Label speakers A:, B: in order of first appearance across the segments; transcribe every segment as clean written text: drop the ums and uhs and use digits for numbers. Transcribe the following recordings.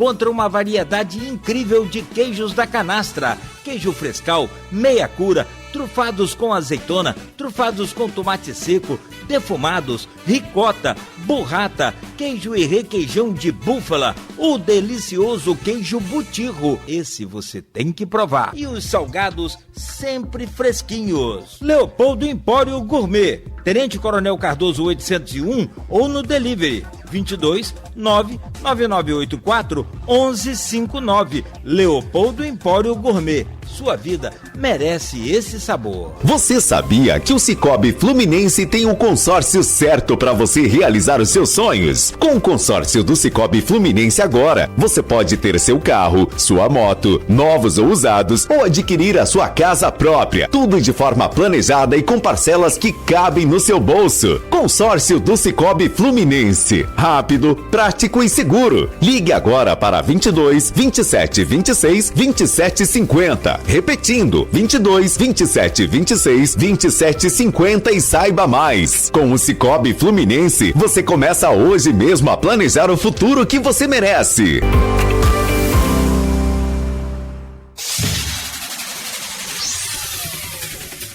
A: contra uma variedade incrível de queijos da canastra, queijo frescal, meia cura, trufados com azeitona, trufados com tomate seco, defumados, ricota, burrata, queijo e requeijão de búfala, o delicioso queijo butirro, esse você tem que provar. E os salgados sempre fresquinhos. Leopoldo Empório Gourmet, Tenente Coronel Cardoso 801 ou no delivery 22 99984 1159. Leopoldo Empório Gourmet. Sua vida merece esse sabor.
B: Você sabia que o Sicoob Fluminense tem um consórcio certo para você realizar os seus sonhos? Com o consórcio do Sicoob Fluminense agora, você pode ter seu carro, sua moto, novos ou usados, ou adquirir a sua casa própria. Tudo de forma planejada e com parcelas que cabem no seu bolso. Consórcio do Sicoob Fluminense. Rápido, prático e seguro. Ligue agora para 22 27 26 27 50. Repetindo, 22 27 26 27 50 e saiba mais. Com o Sicoob Fluminense, você começa hoje mesmo a planejar o futuro que você merece.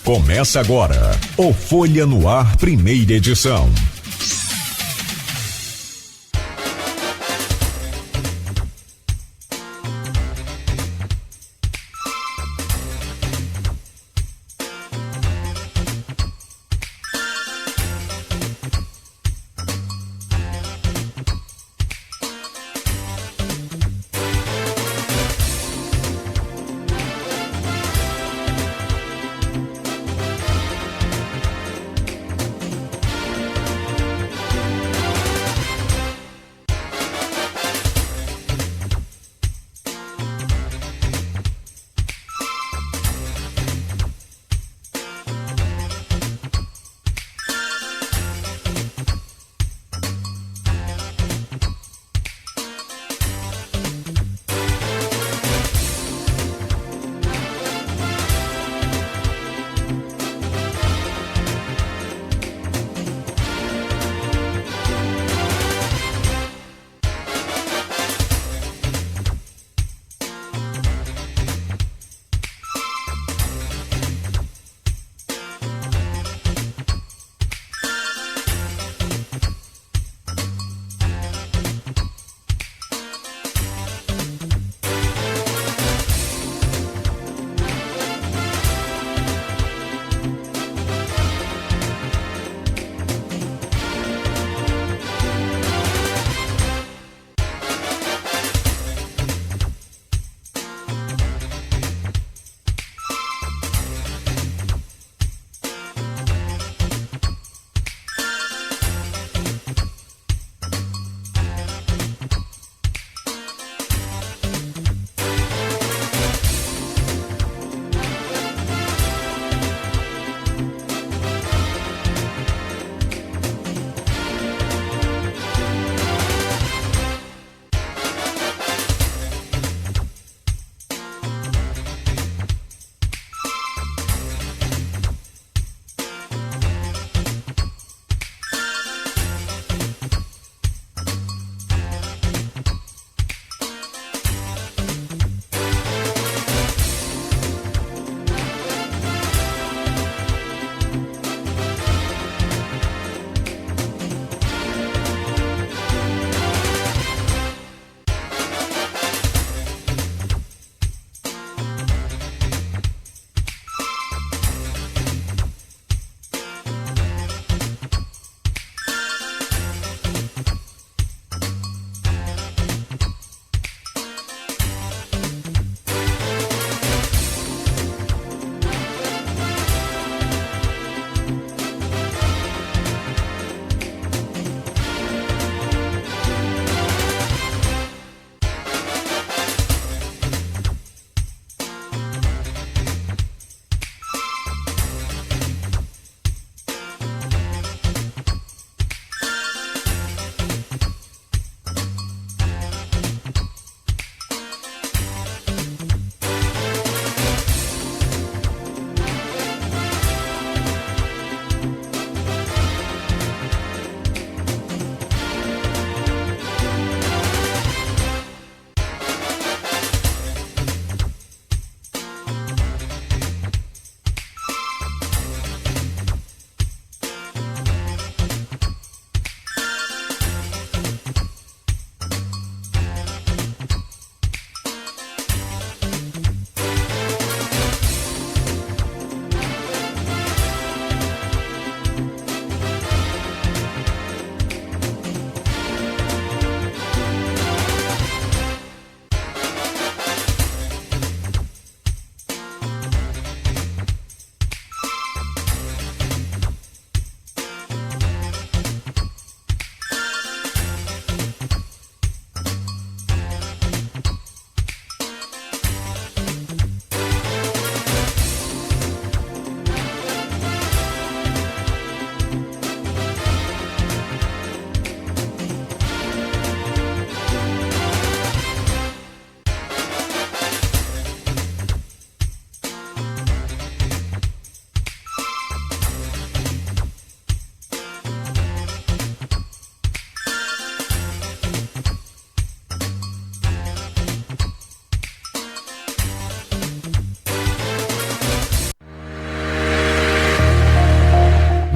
C: Começa agora o Folha no Ar, primeira edição.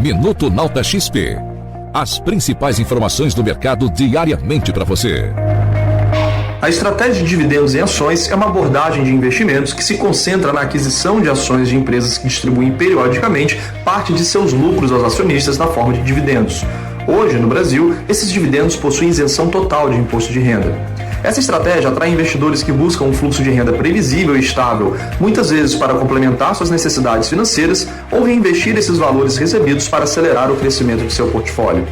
C: Minuto Nauta XP. As principais informações do mercado diariamente para você.
D: A estratégia de dividendos em ações é uma abordagem de investimentos que se concentra na aquisição de ações de empresas que distribuem periodicamente parte de seus lucros aos acionistas na forma de dividendos. Hoje, no Brasil, esses dividendos possuem isenção total de imposto de renda. Essa estratégia atrai investidores que buscam um fluxo de renda previsível e estável, muitas vezes para complementar suas necessidades financeiras ou reinvestir esses valores recebidos para acelerar o crescimento de seu portfólio.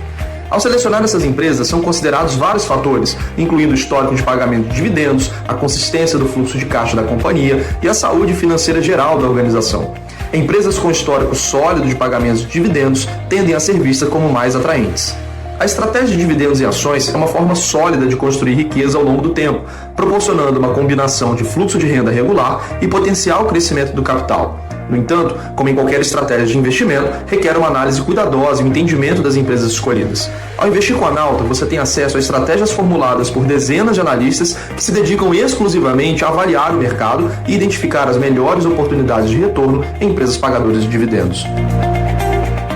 D: Ao selecionar essas empresas, são considerados vários fatores, incluindo o histórico de pagamento de dividendos, a consistência do fluxo de caixa da companhia e a saúde financeira geral da organização. Empresas com histórico sólido de pagamentos de dividendos tendem a ser vistas como mais atraentes. A estratégia de dividendos em ações é uma forma sólida de construir riqueza ao longo do tempo, proporcionando uma combinação de fluxo de renda regular e potencial crescimento do capital. No entanto, como em qualquer estratégia de investimento, requer uma análise cuidadosa e um entendimento das empresas escolhidas. Ao investir com a Nauta, você tem acesso a estratégias formuladas por dezenas de analistas que se dedicam exclusivamente a avaliar o mercado e identificar as melhores oportunidades de retorno em empresas pagadoras de dividendos.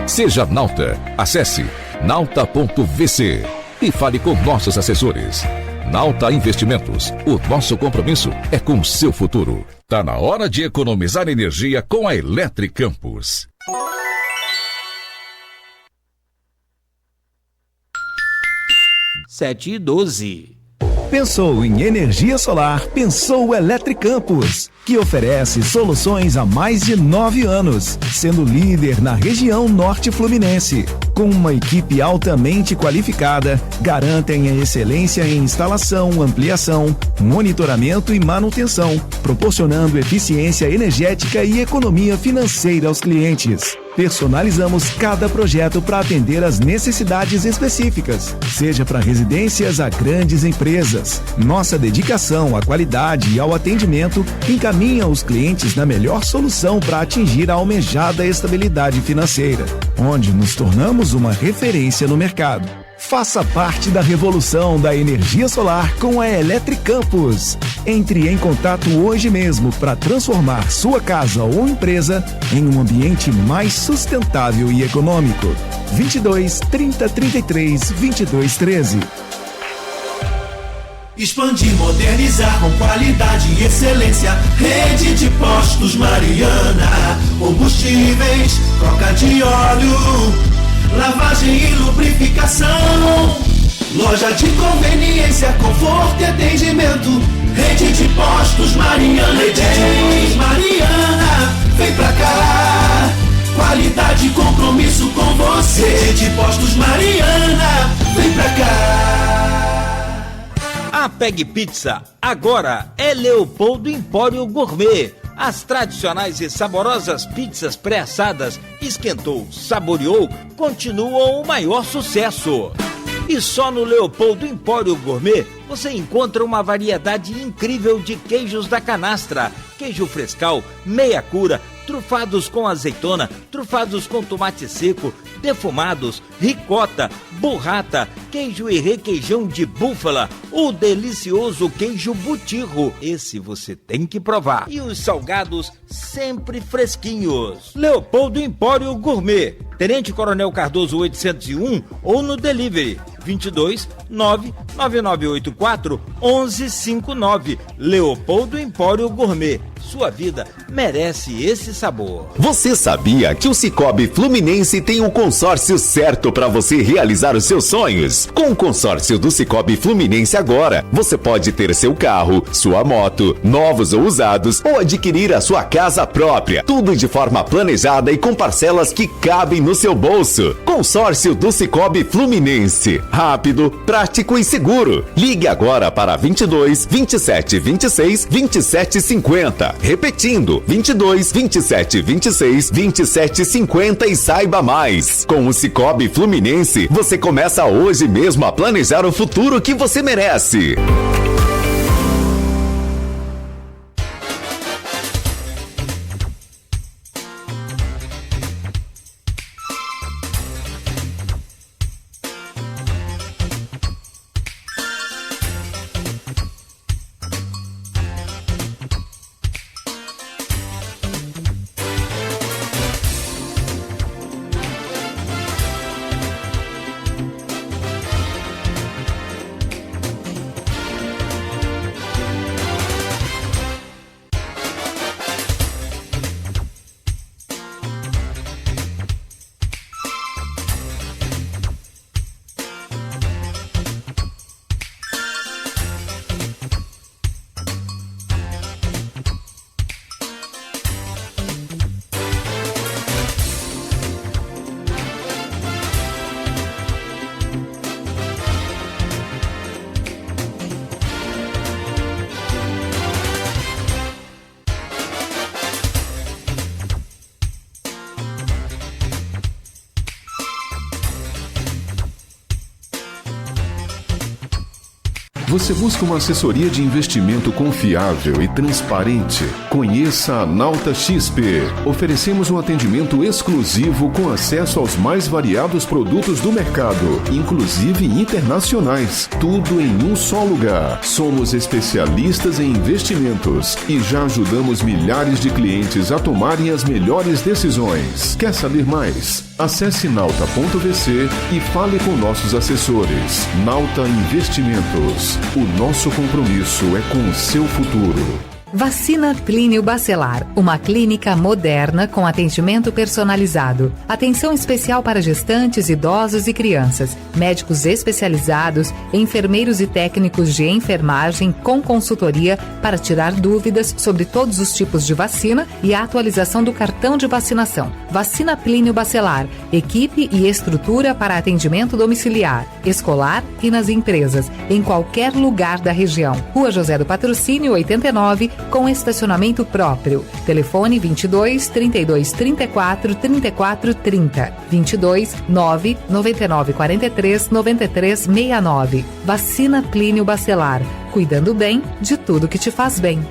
C: Seja Nauta. Acesse nauta.vc e fale com nossos assessores. Nauta Investimentos. O nosso compromisso é com o seu futuro. Tá na hora de economizar energia com a Eletricampus.
A: Sete e 12.
E: Pensou em energia solar? Pensou Eletricampus, que oferece soluções há mais de 9 anos, sendo líder na região norte fluminense. Com uma equipe altamente qualificada, garantem a excelência em instalação, ampliação, monitoramento e manutenção, proporcionando eficiência energética e economia financeira aos clientes. Personalizamos cada projeto para atender às necessidades específicas, seja para residências a grandes empresas. Nossa dedicação à qualidade e ao atendimento encaminha os clientes na melhor solução para atingir a almejada estabilidade financeira, onde nos tornamos uma referência no mercado. Faça parte da revolução da energia solar com a Eletricampus. Entre em contato hoje mesmo para transformar sua casa ou empresa em um ambiente mais sustentável e econômico. 22 30 33 22 13.
F: Expandir, modernizar com qualidade e excelência. Rede de postos Mariana. Combustíveis, troca de óleo, lavagem e lubrificação. Loja de conveniência, conforto e atendimento. Rede de postos Mariana. Rede de postos Mariana. Vem pra cá. Qualidade e compromisso com você. Rede de postos Mariana. Vem pra cá.
A: A Peg Pizza agora é Leopoldo Empório Gourmet. As tradicionais e saborosas pizzas pré-assadas, esquentou, saboreou, continuam o maior sucesso. E só no Leopoldo Empório Gourmet você encontra uma variedade incrível de queijos da canastra, queijo frescal, meia cura, trufados com azeitona, trufados com tomate seco, defumados, ricota, burrata, queijo e requeijão de búfala, o delicioso queijo butirro, esse você tem que provar. E os salgados sempre fresquinhos. Leopoldo Empório Gourmet, Tenente Coronel Cardoso 801 ou no delivery 22 99984 1159. Leopoldo Empório Gourmet. Sua vida merece esse sabor.
B: Você sabia que o Sicoob Fluminense tem o consórcio certo para você realizar os seus sonhos? Com o consórcio do Sicoob Fluminense agora, você pode ter seu carro, sua moto, novos ou usados, ou adquirir a sua casa própria. Tudo de forma planejada e com parcelas que cabem no seu bolso. Consórcio do Sicoob Fluminense. Rápido, prático e seguro. Ligue agora para 22 27 26 27 50. Repetindo, 22 27 26 27 50 e saiba mais. Com o Sicoob Fluminense, você começa hoje mesmo a planejar o futuro que você merece.
G: Você busca uma assessoria de investimento confiável e transparente? Conheça a Nauta XP. Oferecemos um atendimento exclusivo com acesso aos mais variados produtos do mercado, inclusive internacionais. Tudo em um só lugar. Somos especialistas em investimentos e já ajudamos milhares de clientes a tomarem as melhores decisões. Quer saber mais? Acesse nauta.vc e fale com nossos assessores. Nauta Investimentos. O nosso compromisso é com o seu futuro.
H: Vacina Clínio Bacelar, uma clínica moderna com atendimento personalizado. Atenção especial para gestantes, idosos e crianças. Médicos especializados, enfermeiros e técnicos de enfermagem com consultoria para tirar dúvidas sobre todos os tipos de vacina e a atualização do cartão de vacinação. Vacina Clínio Bacelar, equipe e estrutura para atendimento domiciliar, escolar e nas empresas, em qualquer lugar da região. Rua José do Patrocínio, 89, com estacionamento próprio. Telefone 22 32 34 34 30. 22 9 99 43 93 69. Vacina Clínio Bacelar. Cuidando bem de tudo que te faz bem.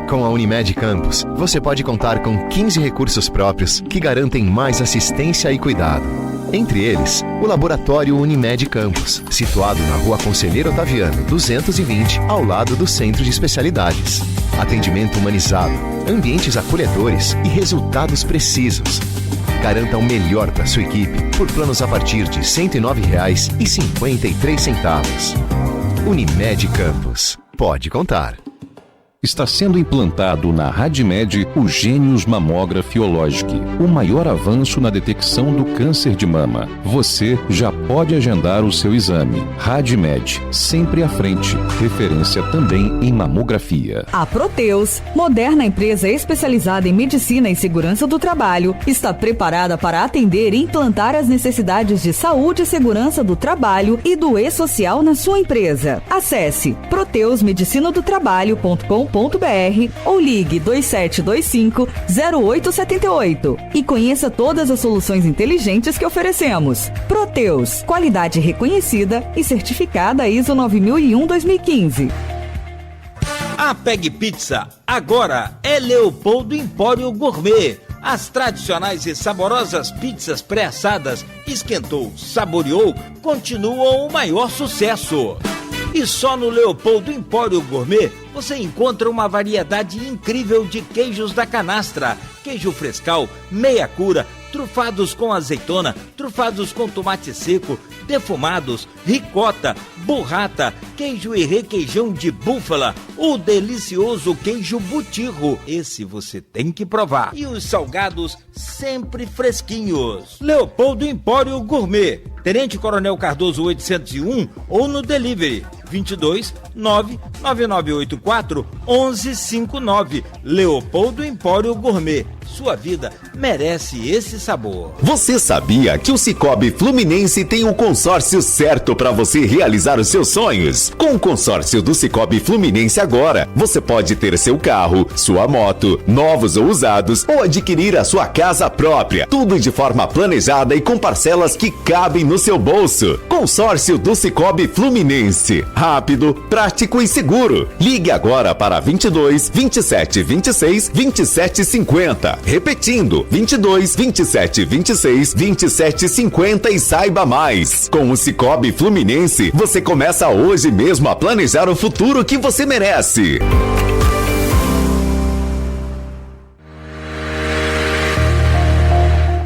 I: Com a Unimed Campos, você pode contar com 15 recursos próprios que garantem mais assistência e cuidado. Entre eles, o Laboratório Unimed Campos, situado na Rua Conselheiro Otaviano, 220, ao lado do Centro de Especialidades. Atendimento humanizado, ambientes acolhedores e resultados precisos. Garanta o melhor para sua equipe por planos a partir de R$ 109,53. Unimed Campos. Pode contar.
J: Está sendo implantado na Radmed o Gênios Mammography Ologic, o maior avanço na detecção do câncer de mama. Você já pode agendar o seu exame. Radmed, sempre à frente. Referência também em mamografia.
K: A Proteus, moderna empresa especializada em medicina e segurança do trabalho, está preparada para atender e implantar as necessidades de saúde e segurança do trabalho e do e-social na sua empresa. Acesse proteusmedicinadotrabalho.com.br ou ligue 2725-0878 e conheça todas as soluções inteligentes que oferecemos. Proteus, qualidade reconhecida e certificada ISO 9001-2015.
A: A Peg Pizza agora é Leopoldo Empório Gourmet. As tradicionais e saborosas pizzas pré-assadas, esquentou, saboreou, continuam o maior sucesso. E só no Leopoldo Empório Gourmet você encontra uma variedade incrível de queijos da canastra, queijo frescal, meia cura, trufados com azeitona, trufados com tomate seco, defumados, ricota, burrata, queijo e requeijão de búfala, o delicioso queijo butirro, esse você tem que provar. E os salgados sempre fresquinhos. Leopoldo Empório Gourmet, Tenente Coronel Cardoso 801 ou no delivery 22 99984 1159. Leopoldo Empório Gourmet. Sua vida merece esse sabor.
B: Você sabia que o Sicoob Fluminense tem o consórcio certo para você realizar os seus sonhos? Com o consórcio do Sicoob Fluminense agora, você pode ter seu carro, sua moto, novos ou usados, ou adquirir a sua casa própria. Tudo de forma planejada e com parcelas que cabem no seu bolso. Consórcio do Sicoob Fluminense. Rápido, prático e seguro. Ligue agora para 22 27 26 27 50. Repetindo, 22 27 26 27 50 e saiba mais. Com o Sicoob Fluminense, você começa hoje mesmo a planejar o futuro que você merece.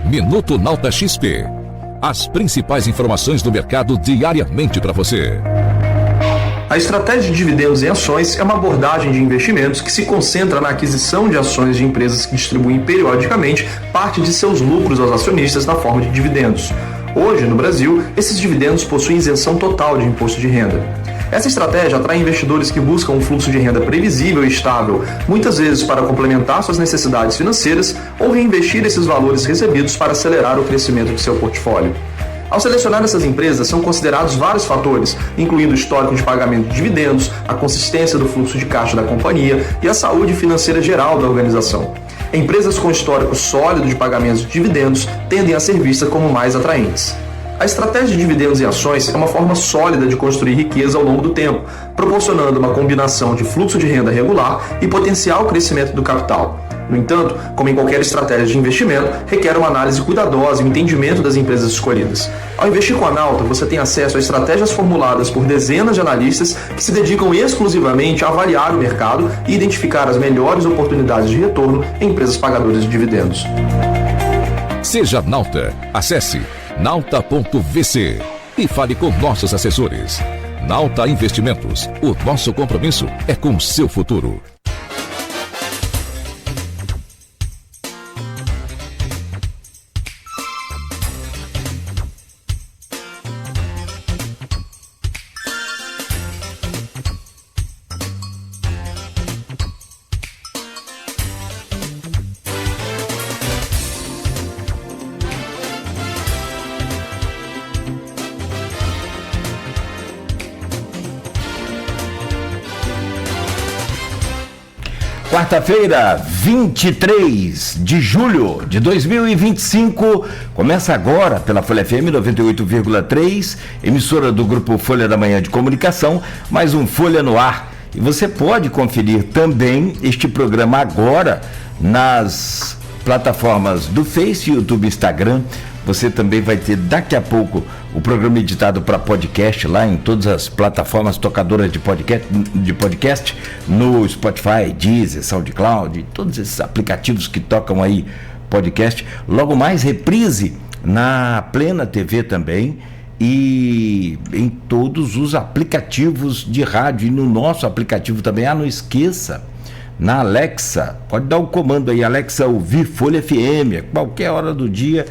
C: Minuto Nauta XP. As principais informações do mercado diariamente para você.
D: A estratégia de dividendos em ações é uma abordagem de investimentos que se concentra na aquisição de ações de empresas que distribuem periodicamente parte de seus lucros aos acionistas na forma de dividendos. Hoje, no Brasil, esses dividendos possuem isenção total de imposto de renda. Essa estratégia atrai investidores que buscam um fluxo de renda previsível e estável, muitas vezes para complementar suas necessidades financeiras ou reinvestir esses valores recebidos para acelerar o crescimento de seu portfólio. Ao selecionar essas empresas, são considerados vários fatores, incluindo o histórico de pagamento de dividendos, a consistência do fluxo de caixa da companhia e a saúde financeira geral da organização. Empresas com histórico sólido de pagamentos de dividendos tendem a ser vistas como mais atraentes. A estratégia de dividendos em ações é uma forma sólida de construir riqueza ao longo do tempo, proporcionando uma combinação de fluxo de renda regular e potencial crescimento do capital. No entanto, como em qualquer estratégia de investimento, requer uma análise cuidadosa e um entendimento das empresas escolhidas. Ao investir com a Nauta, você tem acesso a estratégias formuladas por dezenas de analistas que se dedicam exclusivamente a avaliar o mercado e identificar as melhores oportunidades de retorno em empresas pagadoras de dividendos.
C: Seja Nauta. Acesse nauta.vc e fale com nossos assessores. Nauta Investimentos. O nosso compromisso é com o seu futuro.
A: Quarta-feira, 23 de julho de 2025, começa agora pela Folha FM 98,3, emissora do Grupo Folha da Manhã de Comunicação, mais um Folha no Ar. E você pode conferir também este programa agora nas plataformas do Face, YouTube e Instagram. Você também vai ter daqui a pouco o programa editado para podcast lá em todas as plataformas tocadoras de podcast, no Spotify, Deezer, SoundCloud, todos esses aplicativos que tocam aí podcast. Logo mais, reprise na Plena TV também e em todos os aplicativos de rádio e no nosso aplicativo também. Não esqueça, na Alexa, pode dar o comando aí, Alexa, ouvir Folha FM, a qualquer hora do dia.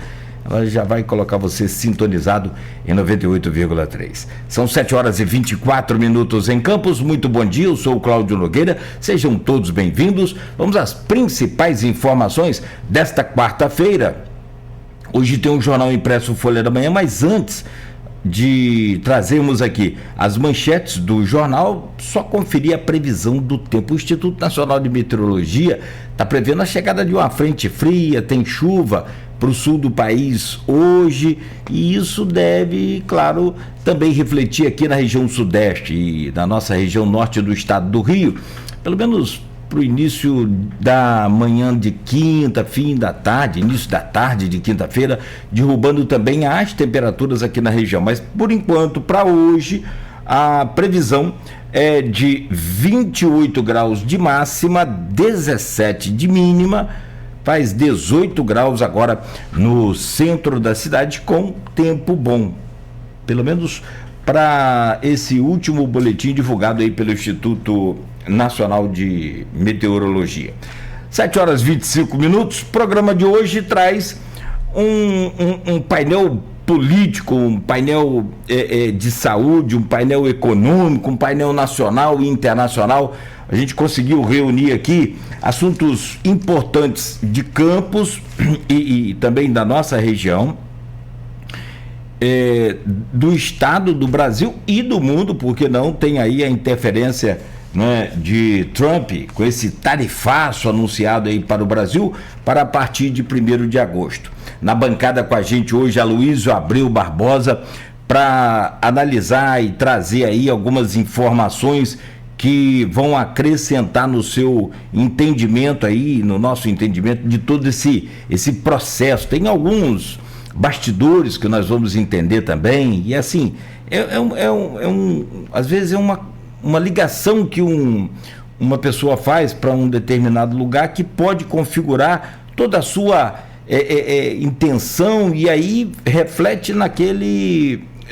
A: Ela já vai colocar você sintonizado em 98,3. São 7 horas e 24 minutos em Campos. Muito bom dia, eu sou o Cláudio Nogueira. Sejam todos bem-vindos. Vamos às principais informações desta quarta-feira. Hoje tem um jornal impresso Folha da Manhã, mas antes de trazermos aqui as manchetes do jornal, só conferir a previsão do tempo. O Instituto Nacional de Meteorologia está prevendo a chegada de uma frente fria, tem chuva para o sul do país hoje, e isso deve, claro, também refletir aqui na região sudeste e na nossa região norte do estado do Rio, pelo menos para o início da manhã de quinta, fim da tarde, início da tarde de quinta-feira, derrubando também as temperaturas aqui na região. Mas, por enquanto, para hoje, a previsão é de 28 graus de máxima, 17 de mínima, faz 18 graus agora no centro da cidade, com tempo bom, pelo menos para esse último boletim divulgado aí pelo Instituto Nacional de Meteorologia. 7 horas e 25 minutos. O programa de hoje traz um painel político, um painel de saúde, um painel econômico, um painel nacional e internacional. A gente conseguiu reunir aqui assuntos importantes de Campos e também da nossa região, do estado, do Brasil e do mundo, porque não tem aí a interferência, né, de Trump com esse tarifaço anunciado aí para o Brasil para a partir de 1º de agosto. Na bancada com a gente hoje, Aloysio Abreu Barbosa, para analisar e trazer aí algumas informações que vão acrescentar no seu entendimento aí, no nosso entendimento de todo esse processo. Tem alguns bastidores que nós vamos entender também, e assim, às vezes é uma ligação que uma pessoa faz para um determinado lugar que pode configurar toda a sua intenção, e aí reflete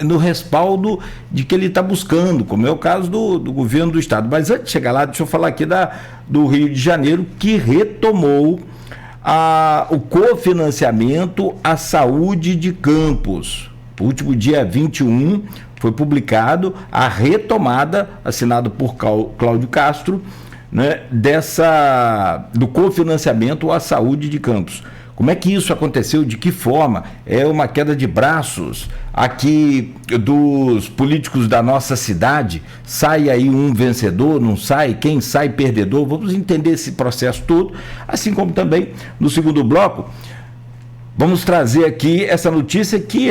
A: no respaldo de que ele está buscando, como é o caso do governo do estado. Mas antes de chegar lá, deixa eu falar aqui do Rio de Janeiro, que retomou o cofinanciamento à saúde de Campos. O último dia 21 foi publicado a retomada, assinado por Cláudio Castro, né, do cofinanciamento à saúde de Campos. Como é que isso aconteceu? De que forma? É uma queda de braços aqui dos políticos da nossa cidade? Sai aí um vencedor, não sai? Quem sai perdedor? Vamos entender esse processo todo, assim como também no segundo bloco Vamos trazer aqui essa notícia que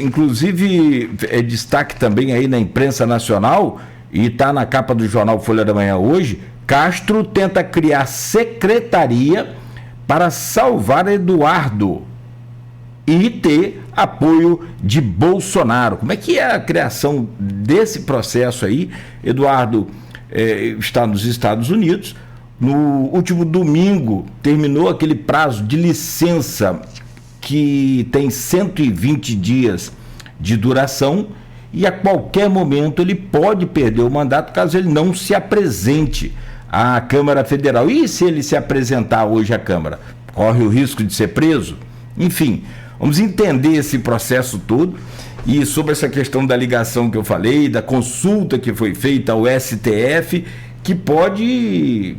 A: inclusive, destaque também aí na imprensa nacional e está na capa do jornal Folha da Manhã hoje. Castro tenta criar secretaria para salvar Eduardo e ter apoio de Bolsonaro. Como é que é a criação desse processo aí? Eduardo está nos Estados Unidos. No último domingo terminou aquele prazo de licença que tem 120 dias de duração e a qualquer momento ele pode perder o mandato caso ele não se apresente à Câmara Federal. E se ele se apresentar hoje à Câmara? Corre o risco de ser preso? Enfim, vamos entender esse processo todo e sobre essa questão da ligação que eu falei, da consulta que foi feita ao STF, que pode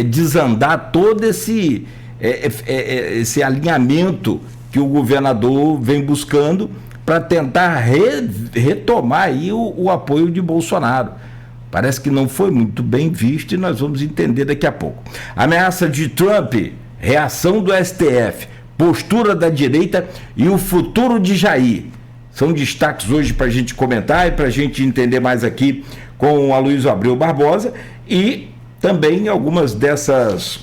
A: desandar todo esse alinhamento que o governador vem buscando para tentar retomar aí o apoio de Bolsonaro. Parece que não foi muito bem visto e nós vamos entender daqui a pouco. Ameaça de Trump, reação do STF, postura da direita e o futuro de Jair. São destaques hoje para a gente comentar e para a gente entender mais aqui com o Aloysio Abreu Barbosa, e também algumas dessas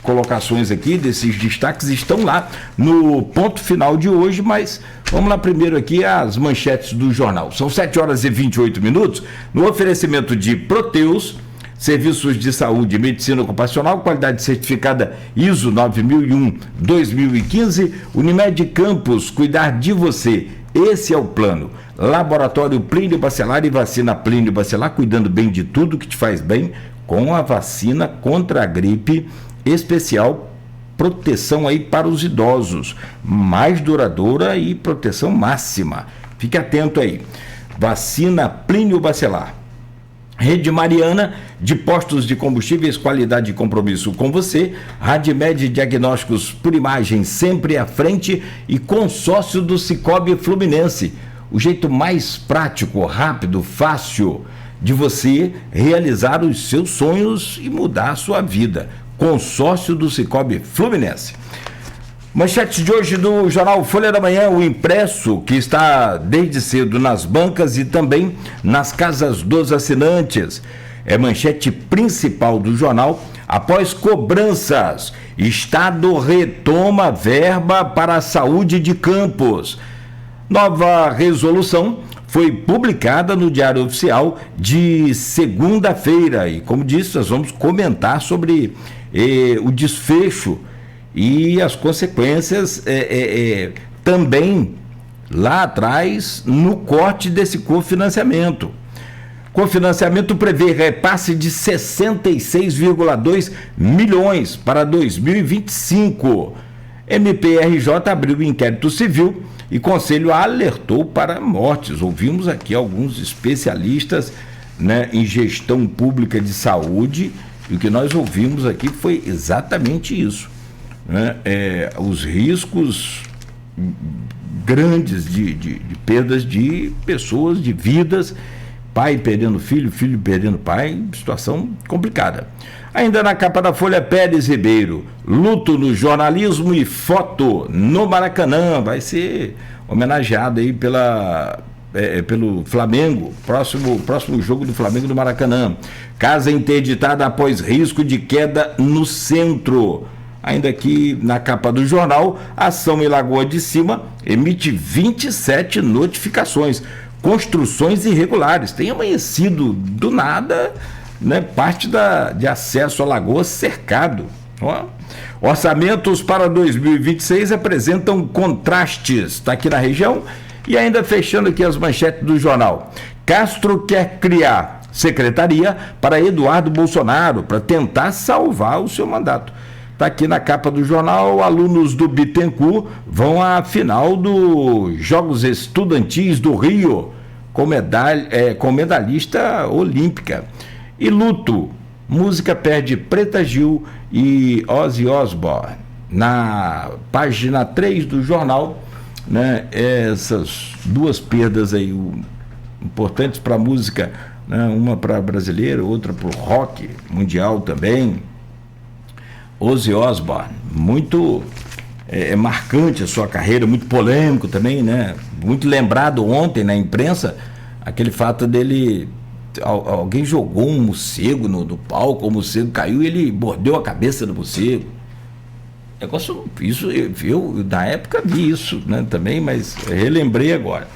A: colocações aqui, desses destaques, estão lá no ponto final de hoje, mas vamos lá primeiro aqui as manchetes do jornal. São 7h28, no oferecimento de Proteus, serviços de saúde e medicina ocupacional, qualidade certificada ISO 9001-2015, Unimed Campos, cuidar de você, esse é o plano. Laboratório Plínio Bacelar e vacina Plínio Bacelar, cuidando bem de tudo que te faz bem, com a vacina contra a gripe especial, proteção aí para os idosos, mais duradoura e proteção máxima. Fique atento aí. Vacina Plínio Bacelar. Rede Mariana, de postos de combustíveis, qualidade e compromisso com você. Radmed Diagnósticos por Imagem, sempre à frente. E consórcio do Sicoob Fluminense. O jeito mais prático, rápido, fácil de você realizar os seus sonhos e mudar a sua vida. Consórcio do Sicoob Fluminense. Manchete de hoje do jornal Folha da Manhã, o impresso que está desde cedo nas bancas e também nas casas dos assinantes. É manchete principal do jornal. Após cobranças, Estado retoma verba para a saúde de Campos. Nova resolução foi publicada no Diário Oficial de segunda-feira e, como disse, nós vamos comentar sobre o desfecho e as consequências também lá atrás no corte desse cofinanciamento. Cofinanciamento prevê repasse de 66,2 milhões para 2025. MPRJ abriu inquérito civil e Conselho alertou para mortes. Ouvimos aqui alguns especialistas, né, em gestão pública de saúde, e o que nós ouvimos aqui foi exatamente isso. Né? Os riscos grandes de perdas de pessoas, de vidas, pai perdendo filho, filho perdendo pai, situação complicada. Ainda na capa da Folha, Pérez Ribeiro, luto no jornalismo e foto no Maracanã, vai ser homenageado aí pelo Flamengo, próximo jogo do Flamengo no Maracanã. Casa interditada após risco de queda no centro. Ainda aqui na capa do jornal, ação em Lagoa de Cima emite 27 notificações. Construções irregulares. Tem amanhecido do nada, né, parte de acesso à Lagoa cercado. Ó. Orçamentos para 2026 apresentam contrastes. Está aqui na região. E ainda fechando aqui as manchetes do jornal. Castro quer criar secretaria para Eduardo Bolsonaro para tentar salvar o seu mandato. Está aqui na capa do jornal. Alunos do Bittencourt vão à final dos Jogos Estudantis do Rio com medalhista olímpica. E luto, música perde Preta Gil e Ozzy Osbourne. Na página 3 do jornal, né, essas duas perdas aí importantes para a música, né, uma para brasileira, outra para o rock mundial também. Ozzy Osbourne, muito marcante a sua carreira, muito polêmico também, né? Muito lembrado ontem na imprensa, aquele fato dele, alguém jogou um morcego no palco, o morcego caiu e ele mordeu a cabeça do morcego. Negócio, isso, eu na época vi isso, né, também, mas relembrei agora.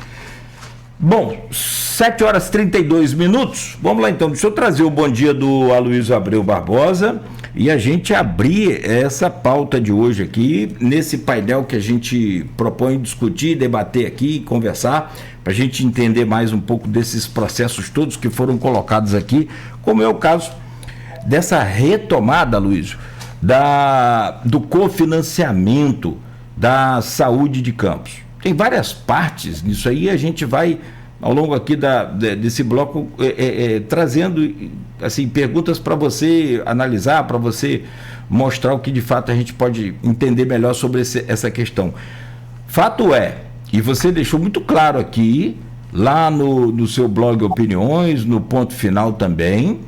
A: Bom, 7h32, vamos lá então, deixa eu trazer o bom dia do Aloysio Abreu Barbosa e a gente abrir essa pauta de hoje aqui, nesse painel que a gente propõe discutir, debater aqui, conversar, para a gente entender mais um pouco desses processos todos que foram colocados aqui, como é o caso dessa retomada, Aloysio, do cofinanciamento da saúde de Campos. Tem várias partes nisso aí, a gente vai, ao longo aqui desse bloco, trazendo assim, perguntas para você analisar, para você mostrar o que de fato a gente pode entender melhor sobre essa questão. Fato é, e você deixou muito claro aqui, lá no seu blog Opiniões, no Ponto Final também,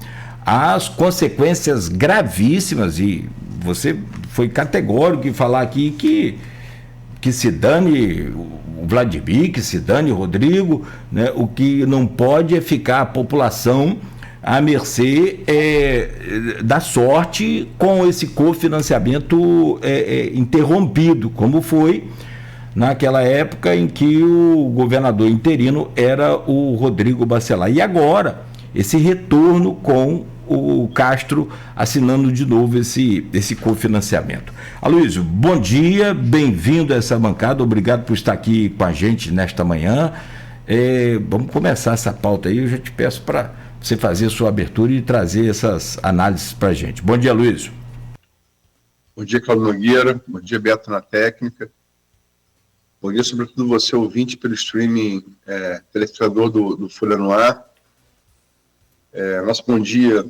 A: as consequências gravíssimas, e você foi categórico em falar aqui que se dane o Vladimir, que se dane o Rodrigo, né? O que não pode é ficar a população à mercê da sorte com esse cofinanciamento interrompido, como foi naquela época em que o governador interino era o Rodrigo Bacelar. E agora, esse retorno com o Castro assinando de novo esse cofinanciamento. Aloysio, bom dia, bem-vindo a essa bancada, obrigado por estar aqui com a gente nesta manhã. Vamos começar essa pauta aí, eu já te peço para você fazer a sua abertura e trazer essas análises para a gente. Bom dia, Aloysio.
L: Bom dia, Cláudio Nogueira, bom dia, Beto na técnica, bom dia sobretudo você, ouvinte pelo streaming, telespectador do Folha no Ar. Nosso bom dia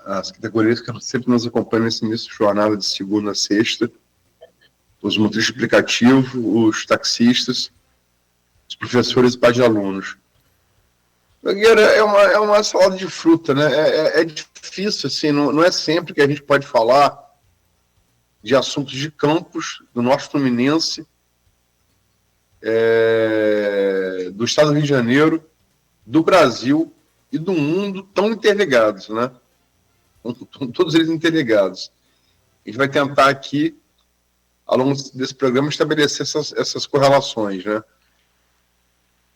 L: às categorias que sempre nos acompanham nesse início de jornada de segunda a sexta, os motoristas de aplicativo, os taxistas, os professores e pais de alunos. Nogueira, é uma salada de fruta, né? É difícil, assim, não é sempre que a gente pode falar de assuntos de Campos, do Norte Fluminense, do Estado do Rio de Janeiro, do Brasil e do mundo tão interligados, né? Todos eles interligados. A gente vai tentar aqui, ao longo desse programa, estabelecer essas correlações, né?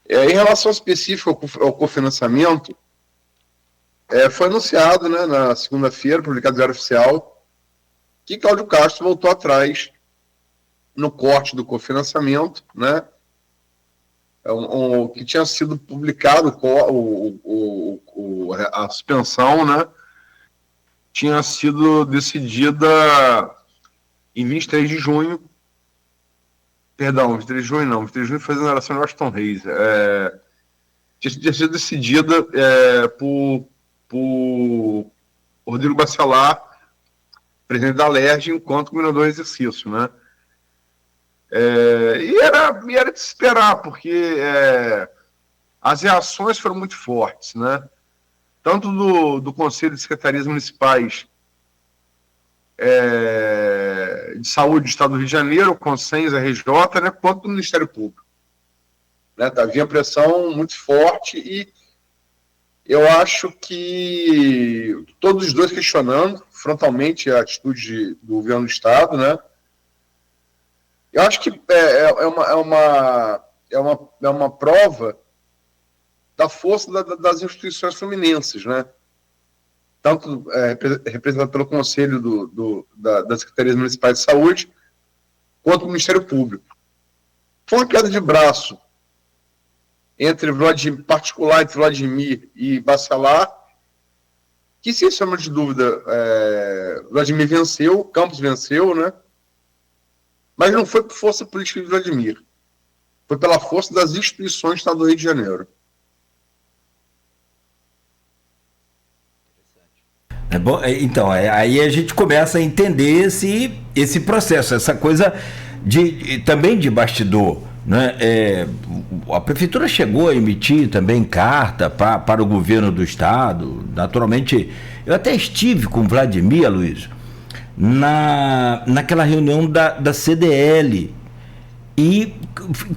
L: Em relação específica ao cofinanciamento, foi anunciado, né, na segunda-feira, publicado no Diário Oficial, que Cláudio Castro voltou atrás no corte do cofinanciamento, né? Que tinha sido publicado, a suspensão, né, tinha sido decidida em 23 de junho, perdão, 23 de junho não, 23 de junho foi a exoneração de Washington Reis, tinha sido decidida por Rodrigo Bacelar, presidente da LERJ, enquanto governador em exercício, né? E era de se esperar, porque as reações foram muito fortes, né? Tanto do Conselho de Secretarias Municipais de Saúde do Estado do Rio de Janeiro, o Consens, a RJ, né, quanto do Ministério Público. Né? Havia pressão muito forte e eu acho que todos os dois questionando frontalmente a atitude do governo do Estado, né? Eu acho que é uma prova da força das instituições fluminenses, né? Tanto representado pelo Conselho das Secretarias Municipais de Saúde, quanto o Ministério Público. Foi uma queda de braço particular entre Vladimir e Bacelar, que, sem sombra de dúvida, Vladimir venceu, Campos venceu, né? Mas não foi por força política de Vladimir. Foi pela força das instituições do Estado do Rio de Janeiro.
A: Bom, então, aí a gente começa a entender esse processo, essa coisa também de bastidor, né? A prefeitura chegou a emitir também carta para o governo do Estado. Naturalmente, eu até estive com o Vladimir, Aloysio, naquela reunião da CDL. E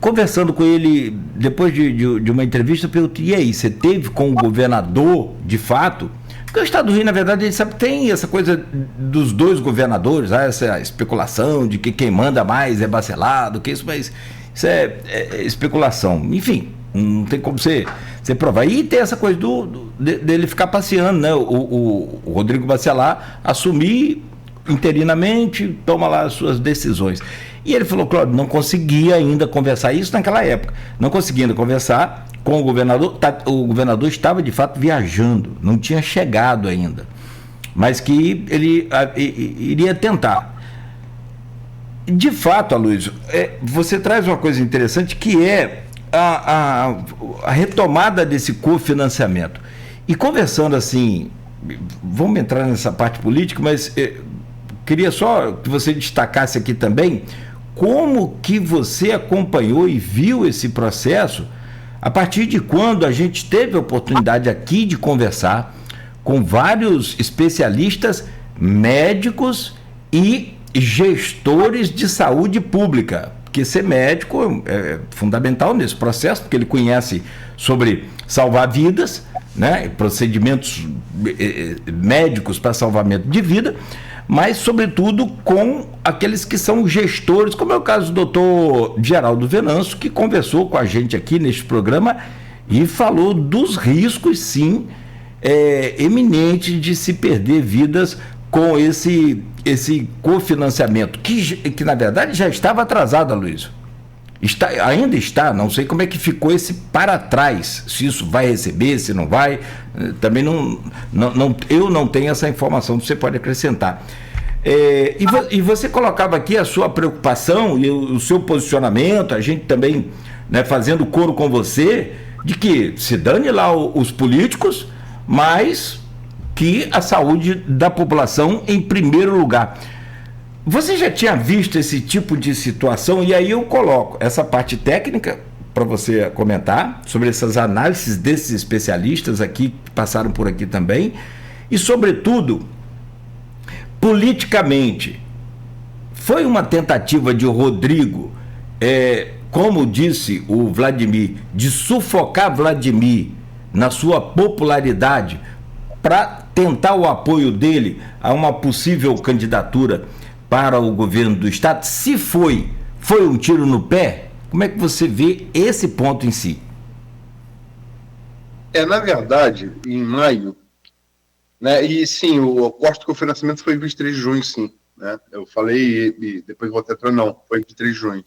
A: conversando com ele, depois de uma entrevista, eu perguntei, e aí, você teve com o governador, de fato? Porque o Estado do Rio, na verdade, ele sabe, tem essa coisa dos dois governadores, essa especulação de que quem manda mais é Bacelar, que isso, mas isso é especulação. Enfim, não tem como você provar. E tem essa coisa dele ficar passeando, né? O Rodrigo Bacelar assumir interinamente, toma lá as suas decisões. E ele falou, Cláudio, não conseguia ainda conversar, isso naquela época, não conseguia ainda conversar com o governador, o governador estava de fato viajando, não tinha chegado ainda, mas que ele iria tentar. De fato, Aloysio, você traz uma coisa interessante, que é a retomada desse cofinanciamento. E conversando assim, vamos entrar nessa parte política, mas queria só que você destacasse aqui também como que você acompanhou e viu esse processo, a partir de quando a gente teve a oportunidade aqui de conversar com vários especialistas, médicos e gestores de saúde pública, porque ser médico é fundamental nesse processo, porque ele conhece sobre salvar vidas, né, procedimentos médicos para salvamento de vida, mas sobretudo com aqueles que são gestores, como é o caso do doutor Geraldo Venâncio, que conversou com a gente aqui neste programa e falou dos riscos, sim, eminentes de se perder vidas com esse cofinanciamento, que na verdade já estava atrasado, Aloysio. Ainda está, não sei como é que ficou esse para trás, se isso vai receber, se não vai, também eu não tenho essa informação, você pode acrescentar. E você colocava aqui a sua preocupação e o seu posicionamento, a gente também, né, fazendo coro com você, de que se dane lá os políticos, mas que a saúde da população em primeiro lugar. Você já tinha visto esse tipo de situação? E aí eu coloco essa parte técnica para você comentar sobre essas análises desses especialistas aqui que passaram por aqui também, e sobretudo politicamente foi uma tentativa de Rodrigo, como disse o Vladimir, de sufocar Vladimir na sua popularidade para tentar o apoio dele a uma possível candidatura para o governo do estado. Se foi um tiro no pé, como é que você vê esse ponto em si?
L: Na verdade, em maio, né, e sim, o corte do cofinanciamento foi 23 de junho, sim, né, eu falei e depois vou até entrar, não, foi 23 de junho,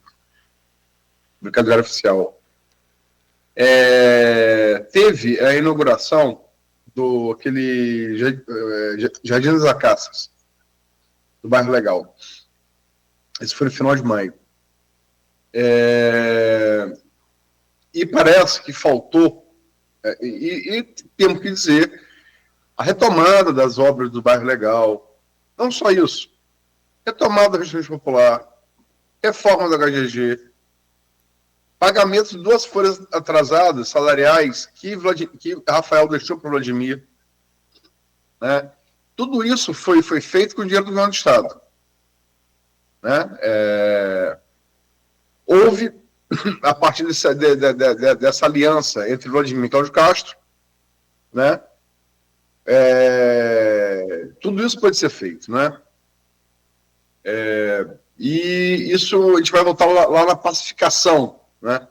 L: no calendário oficial. Teve a inauguração do aquele Jardim das Acácias, do Bairro Legal. Esse foi no final de maio. E parece que faltou, e temos que dizer, a retomada das obras do Bairro Legal. Não só isso. Retomada da restaurante popular, reforma da HGG, pagamento de 2 folhas atrasadas, salariais, que Rafael deixou para o Vladimir. Né? Tudo isso foi feito com o dinheiro do governo do Estado. Né? Houve, a partir dessa aliança entre Vladimir e Cláudio Castro, né? Tudo isso pode ser feito. Né? E isso a gente vai voltar lá na pacificação. Né?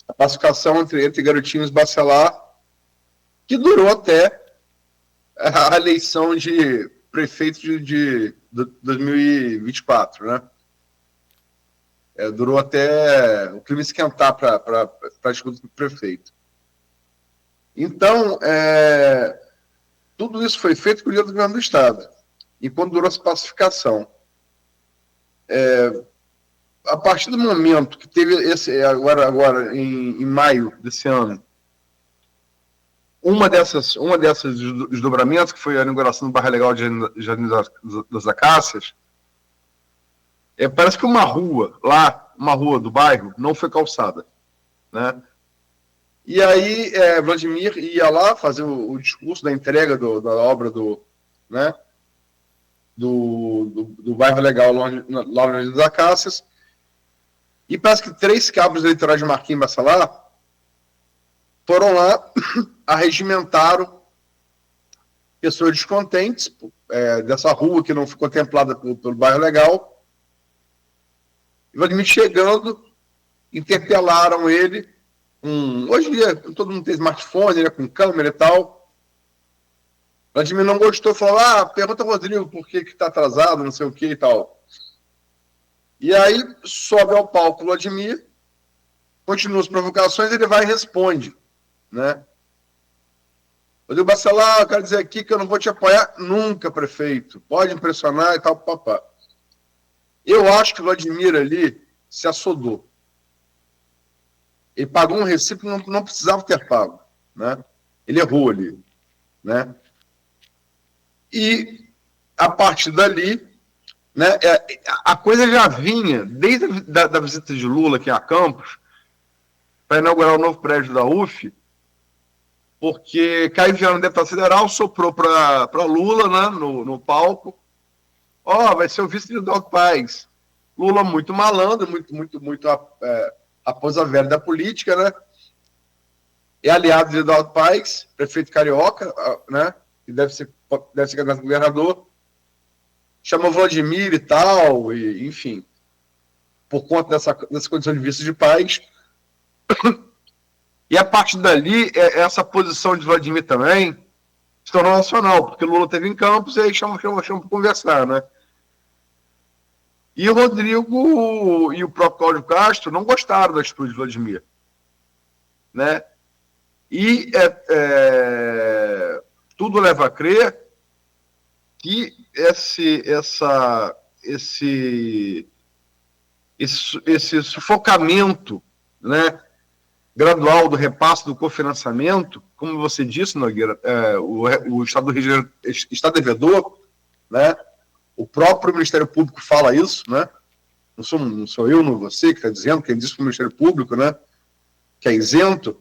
L: A pacificação entre Garotinhos e Bacelar, que durou até a eleição de prefeito de 2024, né? Durou até o clima esquentar para a disputa do prefeito. Então, tudo isso foi feito com o dinheiro do governo do Estado, enquanto durou essa pacificação. A partir do momento que teve agora em maio desse ano, uma dessas desdobramentos, que foi a inauguração do Bairro Legal de Jardim das Acácias, parece que uma rua do bairro, não foi calçada. Né? E aí, Vladimir ia lá fazer o discurso da entrega da obra do do Bairro Legal, lá na das Acácias, e parece que 3 cabos eleitorais de Marquinhos Bacelar foram lá, arregimentaram pessoas descontentes dessa rua que não foi contemplada pelo Bairro Legal. E Vladimir chegando, interpelaram ele. Hoje em dia todo mundo tem smartphone, né, com câmera e tal. Vladimir não gostou, falou: pergunta ao Rodrigo por que está atrasado, não sei o que e tal. E aí sobe ao palco Vladimir, continua as provocações, ele vai e responde, né? Rodrigo Bacelar, eu quero dizer aqui que eu não vou te apoiar nunca, prefeito. Pode impressionar e tal, papá. Eu acho que o Vladimir ali se assodou. Ele pagou um recibo que não precisava ter pago, né? Ele errou ali, né? E a partir dali, né, a coisa já vinha desde da visita de Lula aqui a Campos para inaugurar o novo prédio da UF, porque Caio Viana, deputado federal, soprou para Lula, né, no palco: vai ser o vice de Eduardo Paes. Lula muito malandro, muito raposa velha da política, né? É aliado de Eduardo Paes, prefeito carioca, né? Que deve ser candidato a governador. Chamou Vladimir e tal, e, enfim, por conta dessa condição de vice de Paes. E a partir dali, essa posição de Vladimir também se tornou nacional, porque Lula esteve em Campos e aí chama para conversar, né? E o Rodrigo e o próprio Cláudio Castro não gostaram da atitude de Vladimir, né? E tudo leva a crer que esse sufocamento, né, gradual do repasse do cofinanciamento, como você disse, Nogueira, o Estado do Rio de Janeiro está devedor, né? O próprio Ministério Público fala isso, né? Não sou eu, não você que está dizendo, quem disse para o Ministério Público, né? Que é isento.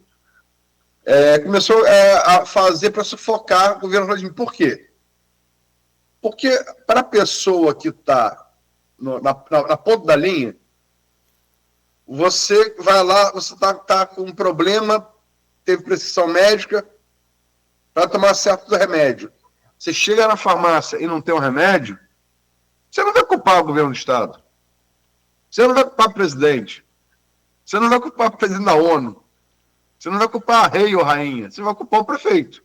L: Começou a fazer para sufocar o governo Vladimir. Por quê? Porque para a pessoa que está na ponta da linha, você vai lá, você está com um problema, teve prescrição médica, para tomar certo remédio. Você chega na farmácia e não tem um remédio, você não vai culpar o governo do Estado. Você não vai culpar o presidente. Você não vai culpar o presidente da ONU. Você não vai culpar rei ou rainha. Você vai culpar o prefeito.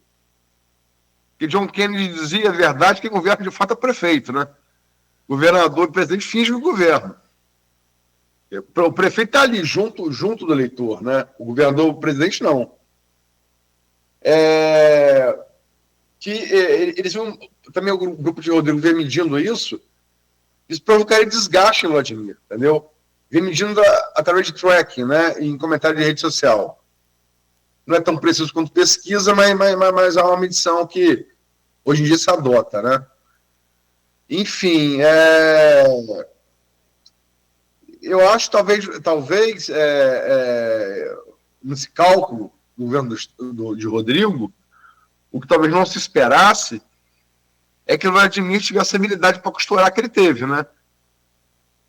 L: Porque John Kennedy dizia a verdade, que governa de fato é o prefeito, né? Governador e presidente fingem o governo. O prefeito está ali, junto do eleitor, né? O governador, o presidente, não. Eles viram, também o grupo de Rodrigo vem medindo isso, eles provocaram desgaste em Vladimir, entendeu? Vem medindo através de tracking, né? Em comentário de rede social. Não é tão preciso quanto pesquisa, mas é uma medição que hoje em dia se adota, né? Enfim, eu acho talvez nesse cálculo do governo de Rodrigo, o que talvez não se esperasse é que o Vladimir tivesse a habilidade para costurar que ele teve, né?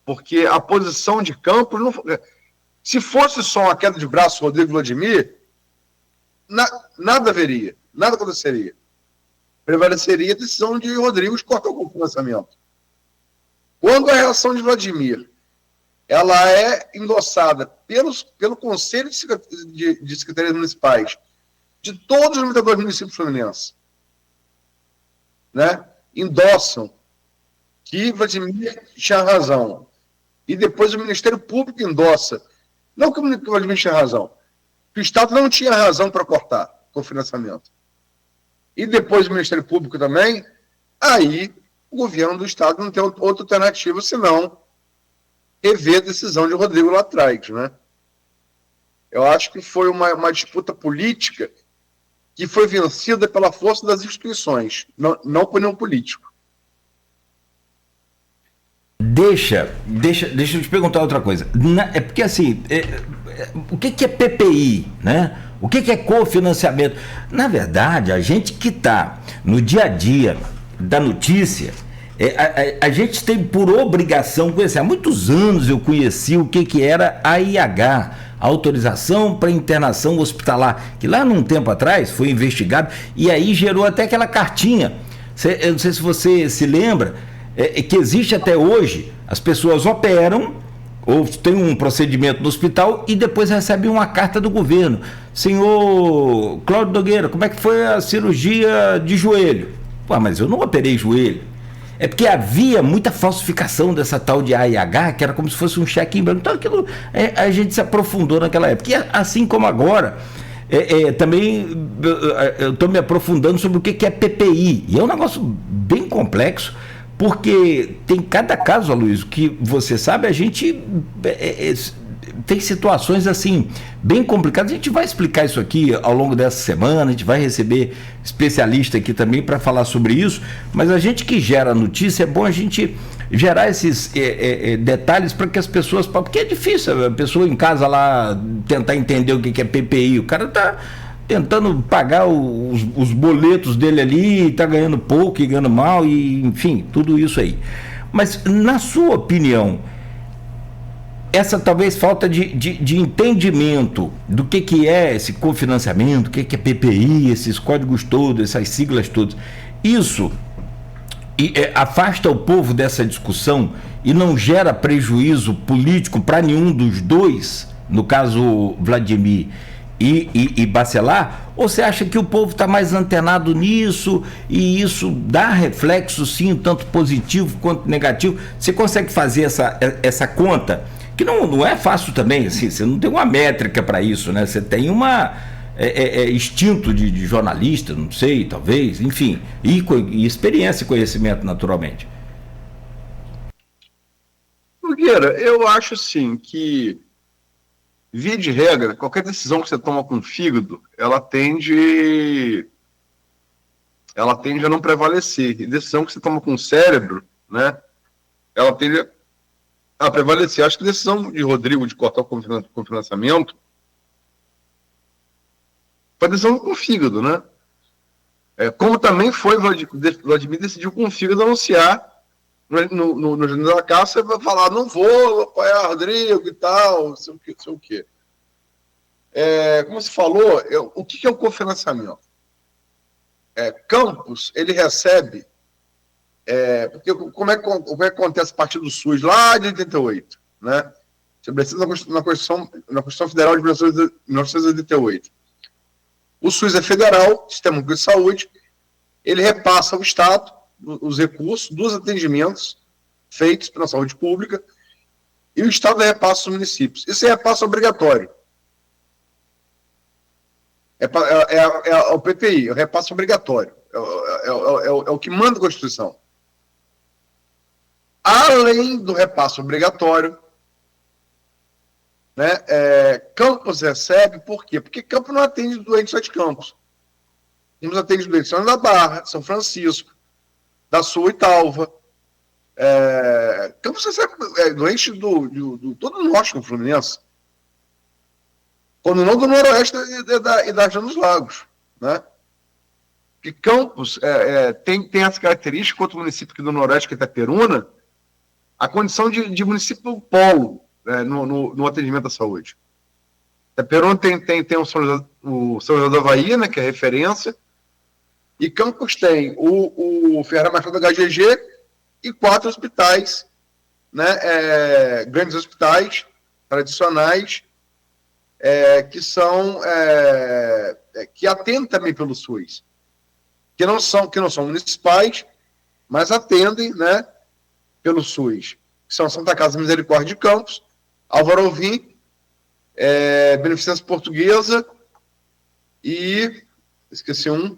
L: Porque a posição de Campos, se fosse só uma queda de braço Rodrigo e Vladimir, nada haveria, nada aconteceria. Prevaleceria a decisão de Rodrigo de cortar o financiamento. Quando a reação de Vladimir ela é endossada pelo Conselho de Secretarias Municipais de todos os limitadores do município fluminense, né? Endossam que Vladimir tinha razão. E depois o Ministério Público endossa, não que o Vladimir tinha razão, que o Estado não tinha razão para cortar o financiamento. E depois o Ministério Público também, aí o governo do Estado não tem outra alternativa senão rever a decisão de Rodrigo lá atrás, né? Eu acho que foi uma disputa política que foi vencida pela força das instituições, não por nenhum político.
A: Deixa eu te perguntar outra coisa. É porque assim, o que é PPI, né? O que é cofinanciamento? Na verdade, a gente que está no dia a dia da notícia A gente tem por obrigação conhecer. Há muitos anos eu conheci o que era a AIH, Autorização para Internação Hospitalar, que lá num tempo atrás foi investigado e aí gerou até aquela cartinha. Eu não sei se você se lembra, que existe até hoje. As pessoas operam ou tem um procedimento no hospital e depois recebem uma carta do governo. Senhor Cláudio Nogueira, como é que foi a cirurgia de joelho? Pô, mas eu não operei joelho. É porque havia muita falsificação dessa tal de AIH, que era como se fosse um cheque em branco. Então aquilo, a gente se aprofundou naquela época. E assim como agora, também eu estou me aprofundando sobre o que é PPI. E é um negócio bem complexo, porque tem cada caso, Aloysio, que você sabe, a gente tem situações assim, bem complicadas. A gente vai explicar isso aqui ao longo dessa semana, a gente vai receber especialista aqui também para falar sobre isso, mas a gente que gera notícia, é bom a gente gerar esses detalhes para que as pessoas, porque é difícil a pessoa em casa lá tentar entender o que é PPI, o cara está tentando pagar os boletos dele ali, está ganhando pouco e ganhando mal, e enfim, tudo isso aí. Mas na sua opinião, essa talvez falta de entendimento do que é esse cofinanciamento, o que é PPI, esses códigos todos, essas siglas todas, isso afasta o povo dessa discussão e não gera prejuízo político para nenhum dos dois, no caso Vladimir e Bacelar? Ou você acha que o povo está mais antenado nisso e isso dá reflexo sim, tanto positivo quanto negativo? Você consegue fazer essa conta? Que não é fácil também, assim, você não tem uma métrica para isso, né? Você tem instinto de jornalista, não sei, talvez, enfim, e experiência e conhecimento, naturalmente.
L: Nogueira, eu acho assim que, via de regra, qualquer decisão que você toma com o fígado, ela tende a não prevalecer. E decisão que você toma com o cérebro, né, ela tende a prevalecer. Acho que a decisão de Rodrigo de cortar o cofinanciamento foi a decisão com o fígado, né? Como também foi, Vladimir decidiu com o fígado anunciar no Jornal da Caça, vai falar, não vou apoiar Rodrigo e tal, não sei o quê. Como você falou, o que é o cofinanciamento? Campos, ele recebe, porque como é que acontece a partir do SUS lá de 88, né? Estabelecido na Constituição Federal de 1988. O SUS é federal, Sistema Único de Saúde, ele repassa ao Estado os recursos dos atendimentos feitos pela saúde pública e o Estado repassa aos municípios. Isso é repasso obrigatório. É o PPI, é o repasso obrigatório. É o que manda a Constituição. Além do repasso obrigatório, né, Campos recebe, por quê? Porque Campos não atende doentes só de Campos. Campos atende doentes de São João da Barra, São Francisco, da Sul e Talva. Campos recebe doentes do todo o norte do Fluminense. Quando não do noroeste e da região dos lagos, né? Porque Campos tem essa característica, outro município aqui do noroeste, que é Itaperuna, a condição de município polo, no atendimento à saúde. Itaperuna tem o São José do Havaí, né, que é referência, e Campos tem o Ferreira Machado da HGG e 4 hospitais, né, grandes hospitais tradicionais, que atendem também pelo SUS, que não são municipais, mas atendem, né, pelo SUS, que são Santa Casa Misericórdia de Campos, Álvaro Alvim, Beneficência Portuguesa e esqueci um.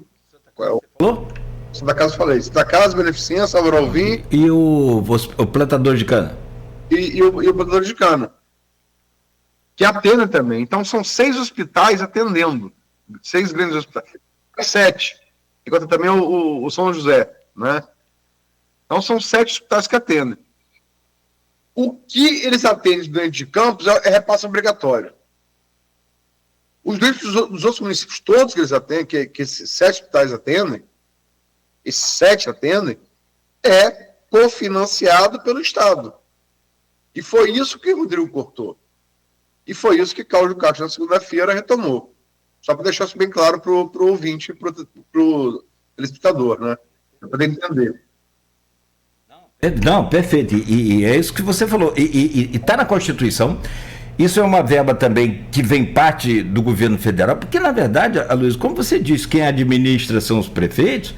L: Qual é o? Santa Casa, falei. Santa Casa, Beneficência, Álvaro Alvim.
A: E o plantador de cana?
L: E o plantador de cana. Que atendem também. Então, são 6 hospitais atendendo. 6 grandes hospitais. 7. Enquanto também o São José, né? Então, são 7 hospitais que atendem. O que eles atendem dentro de Campos é repasso obrigatório. Os doentes dos outros municípios todos que eles atendem, que esses 7 hospitais atendem, esses 7 atendem, cofinanciado pelo Estado. E foi isso que o Rodrigo cortou. E foi isso que Cláudio Castro, na segunda-feira, retomou. Só para deixar isso bem claro para o ouvinte e para o telespectador, né? Para poder entender.
A: Não, perfeito. E é isso que você falou. E está na Constituição. Isso é uma verba também que vem parte do governo federal, porque, na verdade, Aloysio, como você disse, quem administra são os prefeitos,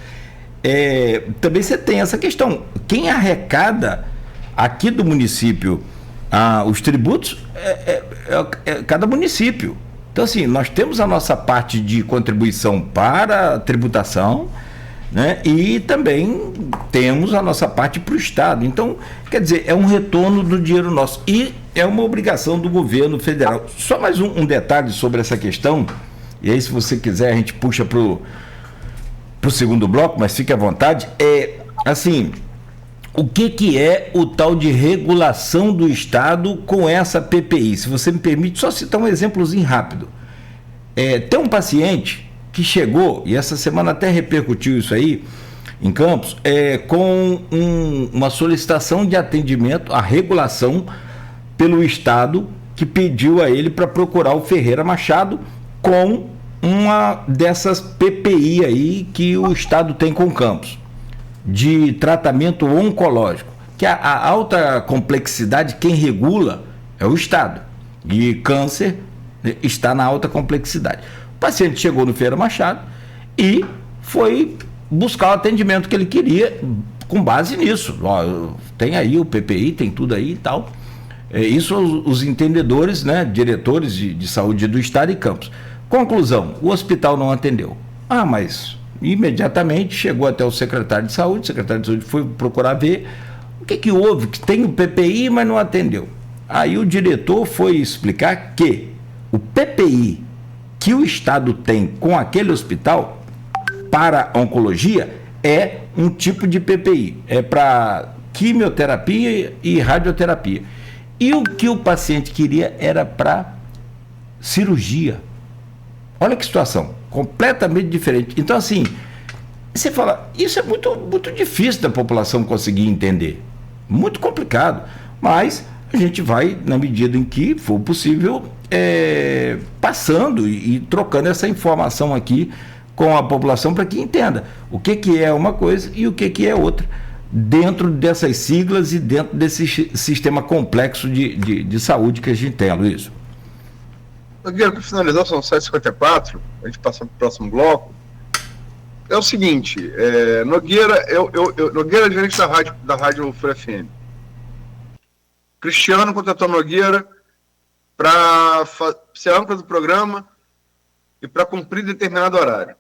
A: também você tem essa questão. Quem arrecada aqui do município os tributos é cada município. Então, assim, nós temos a nossa parte de contribuição para a tributação, né? E também temos a nossa parte para o Estado. Então, quer dizer, é um retorno do dinheiro nosso e é uma obrigação do governo federal. Só mais um detalhe sobre essa questão, e aí, se você quiser, a gente puxa para o segundo bloco, mas fique à vontade. Assim, o que é o tal de regulação do Estado com essa PPI? Se você me permite, só citar um exemplozinho rápido. Tem um paciente que chegou, e essa semana até repercutiu isso aí, em Campos, com uma solicitação de atendimento, a regulação pelo Estado, que pediu a ele para procurar o Ferreira Machado com uma dessas PPI aí que o Estado tem com Campos, de tratamento oncológico, que a alta complexidade, quem regula é o Estado, e câncer está na alta complexidade. O paciente chegou no Ferreira Machado e foi buscar o atendimento que ele queria com base nisso. Tem aí o PPI, tem tudo aí e tal. Isso os entendedores, né, diretores de saúde do Estado e Campos. Conclusão, o hospital não atendeu. Mas imediatamente chegou até o secretário de saúde, o secretário de saúde foi procurar ver o que houve, que tem o PPI, mas não atendeu. Aí o diretor foi explicar que o PPI que o Estado tem com aquele hospital para oncologia é um tipo de PPI, é para quimioterapia e radioterapia. E o que o paciente queria era para cirurgia. Olha que situação, completamente diferente. Então, assim, você fala, isso é muito, muito difícil da população conseguir entender. Muito complicado. Mas a gente vai, na medida em que for possível, passando e trocando essa informação aqui com a população para que entenda o que é uma coisa e o que é outra, dentro dessas siglas e dentro desse sistema complexo de saúde que a gente tem, Aloysio.
L: Nogueira, para finalizar, são 7h54, a gente passa para o próximo bloco. É o seguinte, Nogueira, Nogueira é gerente da Rádio Folha FM. Cristiano contratou Nogueira para ser âncora do programa e para cumprir determinado horário.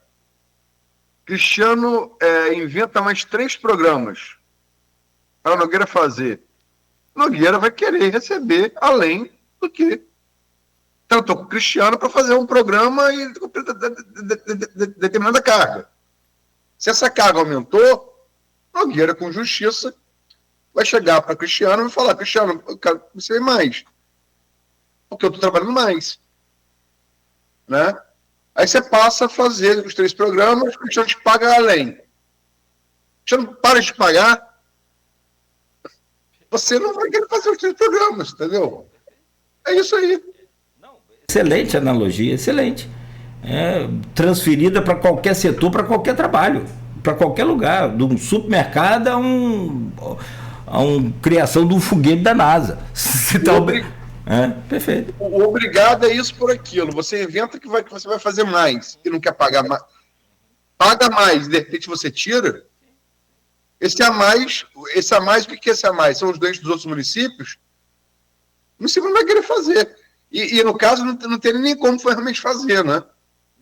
L: Cristiano inventa mais 3 programas para Nogueira fazer. Nogueira vai querer receber além do que tratou com o Cristiano para fazer um programa e cumprir determinada carga. Se essa carga aumentou, Nogueira, com justiça, vai chegar para Cristiano e falar: Cristiano, eu quero que você venha mais, porque eu estou trabalhando mais, né? Aí você passa a fazer os 3 programas, o Cristiano te paga além. O Cristiano para de pagar, você não vai querer fazer os 3 programas, entendeu? É isso aí.
A: Excelente analogia, excelente. Transferida para qualquer setor, para qualquer trabalho, para qualquer lugar, de um supermercado a uma criação de um foguete da NASA. Perfeito.
L: O obrigado é isso por aquilo. Você inventa que você vai fazer mais e não quer pagar mais. Paga mais, de repente você tira. Esse a mais, o que é esse a mais? São os doentes dos outros municípios? O município não vai querer fazer. E no caso, não tem nem como realmente fazer, né?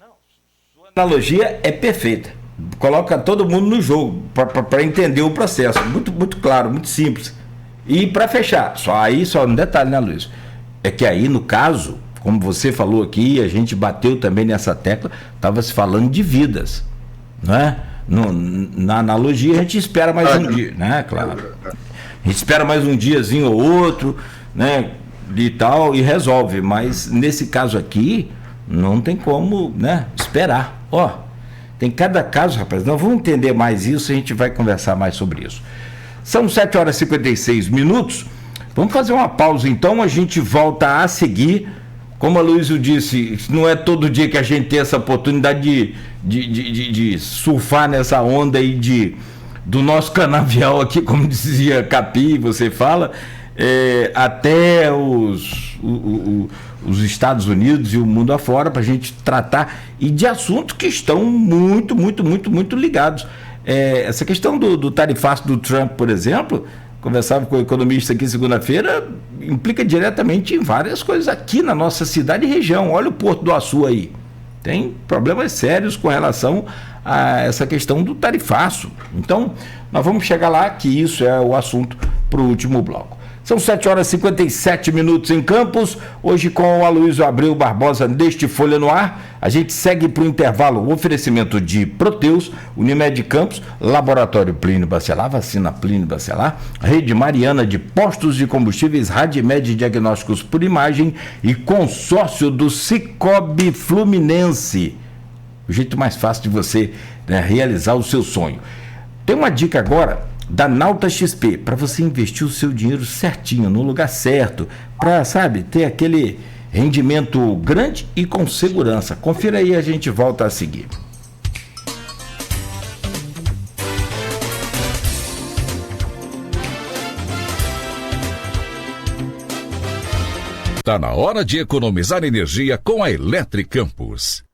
A: A analogia é perfeita. Coloca todo mundo no jogo para entender o processo. Muito, muito claro, muito simples. E para fechar, só um detalhe, né, Luiz? É que aí, no caso, como você falou aqui, a gente bateu também nessa tecla, estava se falando de vidas, né? Na analogia, a gente espera mais um dia, né? Claro. A gente espera mais um diazinho ou outro, né? E tal, e resolve. Mas nesse caso aqui, não tem como, né, esperar. Tem cada caso, rapaz. Nós vamos entender mais isso, a gente vai conversar mais sobre isso. São 7 horas e 56 minutos. Vamos fazer uma pausa então, a gente volta a seguir. Como a Luísio disse, não é todo dia que a gente tem essa oportunidade de surfar nessa onda aí do nosso canavial aqui, como dizia Capi, você fala, até os Estados Unidos e o mundo afora, para a gente tratar e de assuntos que estão muito, muito, muito, muito ligados. Essa questão do tarifaço do Trump, por exemplo, conversava com o economista aqui segunda-feira, implica diretamente em várias coisas aqui na nossa cidade e região. Olha o Porto do Açu aí. Tem problemas sérios com relação a essa questão do tarifaço. Então, nós vamos chegar lá, que isso é o assunto para o último bloco. São 7 horas e 57 minutos em Campos, hoje com o Aloysio Abreu Barbosa neste Folha no Ar. A gente segue para o intervalo, o oferecimento de Proteus, Unimed Campos, Laboratório Plínio Bacelar, Vacina Plínio Bacelar, Rede Mariana de Postos de Combustíveis, Radimed Diagnósticos por Imagem e consórcio do Cicobi Fluminense. O jeito mais fácil de você, né, realizar o seu sonho. Tem uma dica agora da Nauta XP, para você investir o seu dinheiro certinho, no lugar certo, para, sabe, ter aquele rendimento grande e com segurança. Confira aí, a gente volta a seguir.
C: Tá na hora de economizar energia com a Eletricampos.